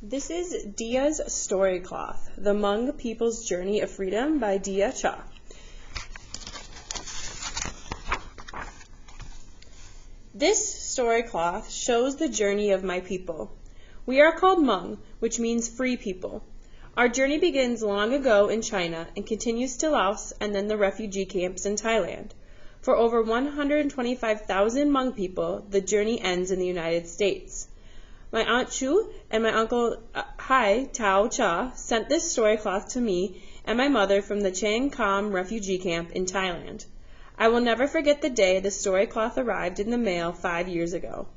This is Dia's Story Cloth, The Hmong People's Journey of Freedom by Dia Cha. This story cloth shows the journey of my people. We are called Hmong, which means free people. Our journey begins long ago in China and continues to Laos and then the refugee camps in Thailand. For over 125,000 Hmong people, the journey ends in the United States. My Aunt Chu and my Uncle Hai Tao Cha sent this story cloth to me and my mother from the Chang Kam refugee camp in Thailand. I will never forget the day the story cloth arrived in the mail 5 years ago.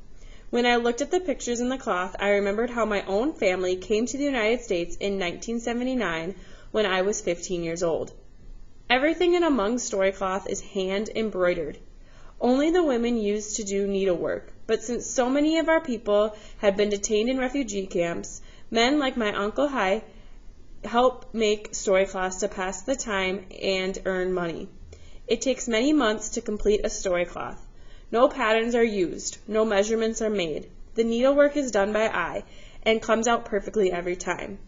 When I looked at the pictures in the cloth, I remembered how my own family came to the United States in 1979 when I was 15 years old. Everything in a Hmong story cloth is hand embroidered. Only the women used to do needlework, but since so many of our people had been detained in refugee camps, men like my Uncle Hai help make story cloths to pass the time and earn money. It takes many months to complete a story cloth. No patterns are used, no measurements are made. The needlework is done by eye and comes out perfectly every time.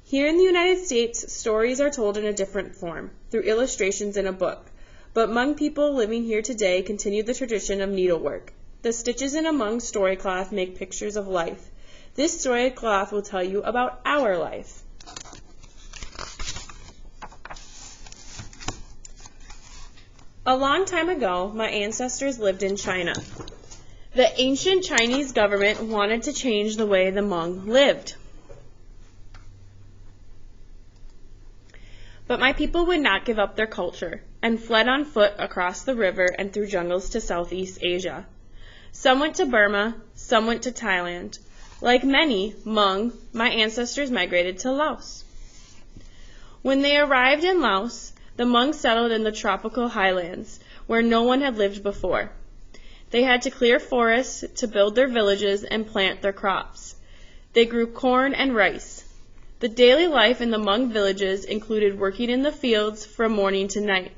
Here in the United States, stories are told in a different form, through illustrations in a book. But Hmong people living here today continue the tradition of needlework. The stitches in a Hmong story cloth make pictures of life. This story cloth will tell you about our life. A long time ago, my ancestors lived in China. The ancient Chinese government wanted to change the way the Hmong lived. But my people would not give up their culture and fled on foot across the river and through jungles to Southeast Asia. Some went to Burma, some went to Thailand. Like many Hmong, my ancestors migrated to Laos. When they arrived in Laos, the Hmong settled in the tropical highlands, where no one had lived before. They had to clear forests to build their villages and plant their crops. They grew corn and rice. The daily life in the Hmong villages included working in the fields from morning to night.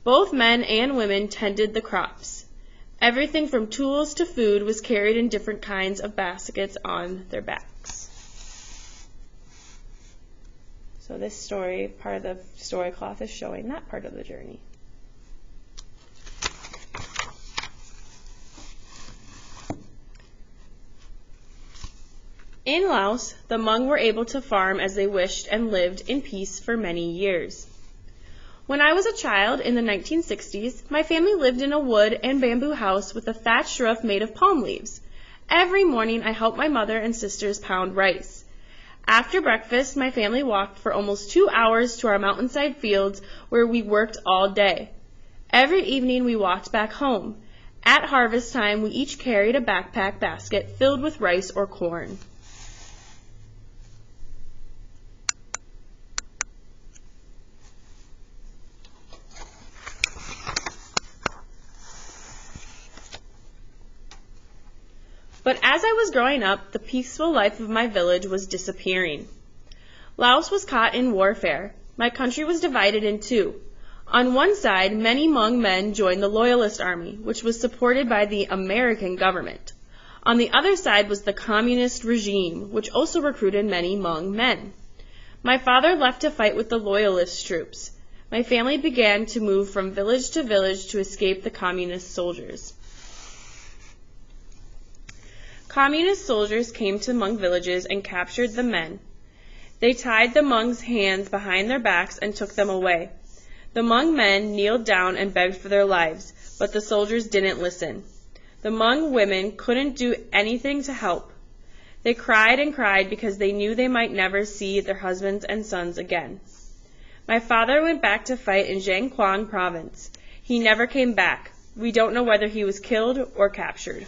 Both men and women tended the crops. Everything from tools to food was carried in different kinds of baskets on their backs. So this story, part of the story cloth, is showing that part of the journey. In Laos, the Hmong were able to farm as they wished and lived in peace for many years. When I was a child in the 1960s, my family lived in a wood and bamboo house with a thatched roof made of palm leaves. Every morning I helped my mother and sisters pound rice. After breakfast, my family walked for almost 2 hours to our mountainside fields where we worked all day. Every evening we walked back home. At harvest time, we each carried a backpack basket filled with rice or corn. But as I was growing up, the peaceful life of my village was disappearing. Laos was caught in warfare. My country was divided in two. On one side, many Hmong men joined the Loyalist Army, which was supported by the American government. On the other side was the communist regime, which also recruited many Hmong men. My father left to fight with the Loyalist troops. My family began to move from village to village to escape the communist soldiers. Communist soldiers came to Hmong villages and captured the men. They tied the Hmong's hands behind their backs and took them away. The Hmong men kneeled down and begged for their lives, but the soldiers didn't listen. The Hmong women couldn't do anything to help. They cried and cried because they knew they might never see their husbands and sons again. My father went back to fight in Jiangkwang province. He never came back. We don't know whether he was killed or captured.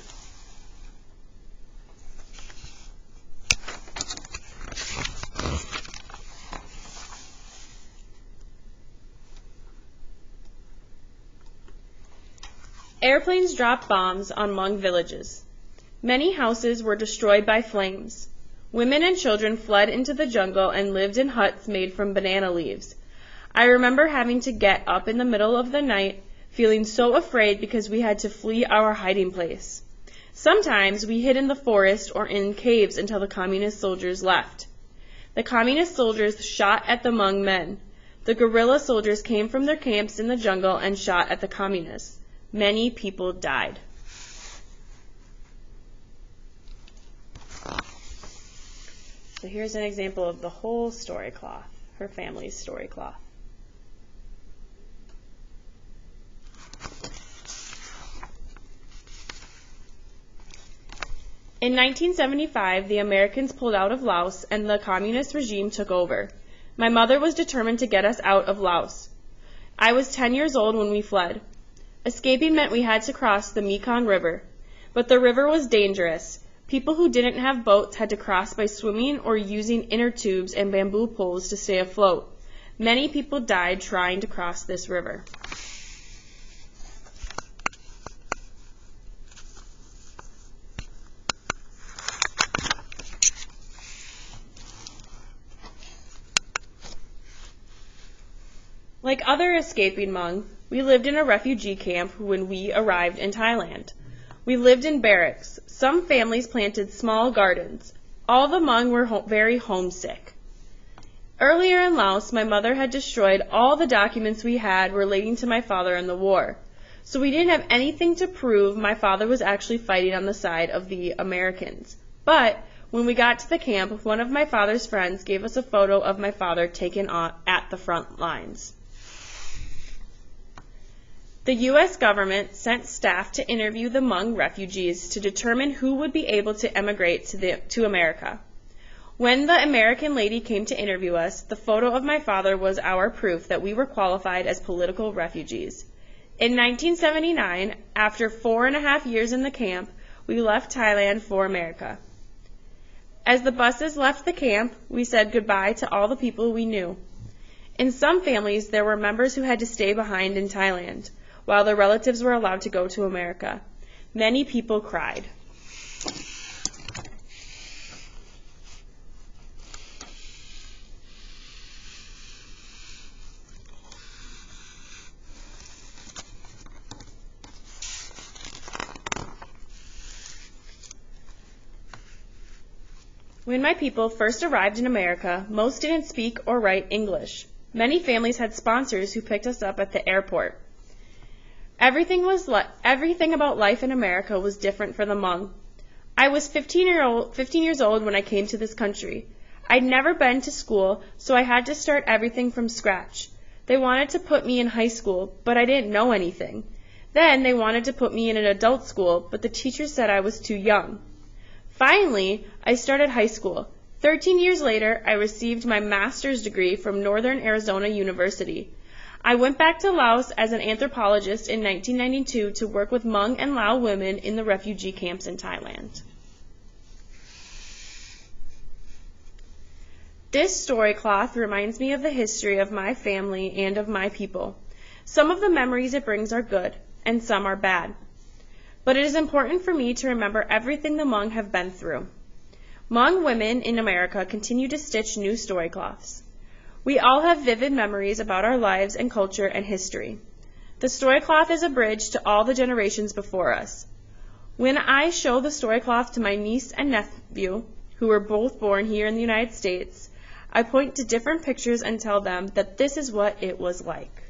Airplanes dropped bombs on Hmong villages. Many houses were destroyed by flames. Women and children fled into the jungle and lived in huts made from banana leaves. I remember having to get up in the middle of the night, feeling so afraid because we had to flee our hiding place. Sometimes we hid in the forest or in caves until the communist soldiers left. The communist soldiers shot at the Hmong men. The guerrilla soldiers came from their camps in the jungle and shot at the communists. Many people died. So here's an example of the whole story cloth, her family's story cloth. In 1975, the Americans pulled out of Laos and the communist regime took over. My mother was determined to get us out of Laos. I was 10 years old when we fled. Escaping meant we had to cross the Mekong River, but the river was dangerous. People who didn't have boats had to cross by swimming or using inner tubes and bamboo poles to stay afloat. Many people died trying to cross this river. Like other escaping Hmong, we lived in a refugee camp when we arrived in Thailand. We lived in barracks. Some families planted small gardens. All the Hmong were very homesick. Earlier in Laos, my mother had destroyed all the documents we had relating to my father in the war. So we didn't have anything to prove my father was actually fighting on the side of the Americans. But when we got to the camp, one of my father's friends gave us a photo of my father taken at the front lines. The U.S. government sent staff to interview the Hmong refugees to determine who would be able to emigrate to America. When the American lady came to interview us, the photo of my father was our proof that we were qualified as political refugees. In 1979, after 4.5 years in the camp, we left Thailand for America. As the buses left the camp, we said goodbye to all the people we knew. In some families, there were members who had to stay behind in Thailand, while their relatives were allowed to go to America. Many people cried. When my people first arrived in America, most didn't speak or write English. Many families had sponsors who picked us up at the airport. Everything about life in America was different for the Hmong. I was 15 years old when I came to this country. I'd never been to school, so I had to start everything from scratch. They wanted to put me in high school, but I didn't know anything. Then they wanted to put me in an adult school, but the teacher said I was too young. Finally, I started high school. 13 years later, I received my master's degree from Northern Arizona University. I went back to Laos as an anthropologist in 1992 to work with Hmong and Lao women in the refugee camps in Thailand. This story cloth reminds me of the history of my family and of my people. Some of the memories it brings are good, and some are bad. But it is important for me to remember everything the Hmong have been through. Hmong women in America continue to stitch new story cloths. We all have vivid memories about our lives and culture and history. The story cloth is a bridge to all the generations before us. When I show the story cloth to my niece and nephew, who were both born here in the United States, I point to different pictures and tell them that this is what it was like.